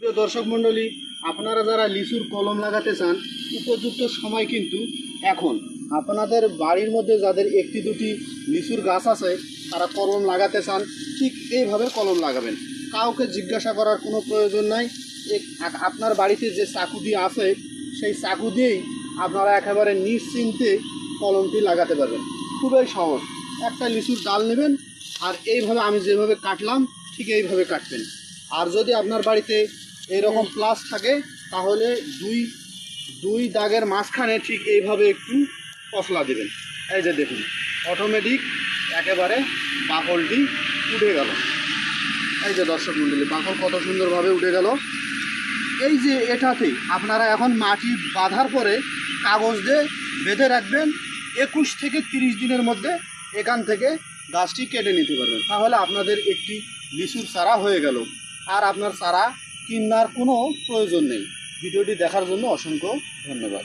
প্রিয় দর্শক মণ্ডলী, আপনারা যারা লিচুর কলম লাগাতে চান, উপযুক্ত সময় কিন্তু এখন। আপনাদের বাড়ির মধ্যে যাদের একটি দুটি লিচুর গাছ আছে, তারা কলম লাগাতে চান, ঠিক এইভাবে কলম লাগাবেন। কাউকে জিজ্ঞাসা করার কোনো প্রয়োজন নাই। আপনার বাড়িতে যে চাকুটি আছে, সেই চাকু দিয়েই আপনারা একেবারে নিশ্চিন্তে কলমটি লাগাতে পারবেন। খুবই সহজ। একটা লিচুর ডাল নেবেন, আর এইভাবে আমি যেভাবে কাটলাম ঠিক এইভাবে কাটবেন। আর যদি আপনার বাড়িতে এইরকম প্লাস থাকে, তাহলে দুই দুই দাগের মাঝখানে ঠিক এইভাবে একটু পশলা দেবেন। এই যে দেখুন, অটোমেটিক একেবারে বাকলটি উঠে গেল। এই যে দর্শক মণ্ডলী, বাকল কত সুন্দরভাবে উঠে গেল। এই যে এটাতে আপনারা এখন মাটি বাঁধার পরে কাগজ দিয়ে বেঁধে রাখবেন। 21 থেকে 30 দিনের মধ্যে এখান থেকে গাছটি কেটে নিতে পারবেন। তাহলে আপনাদের একটি লিচুর চারা হয়ে গেল, আর আপনার চারা কিনার কোনো প্রয়োজন নেই। ভিডিওটি দেখার জন্য অসংখ্য ধন্যবাদ।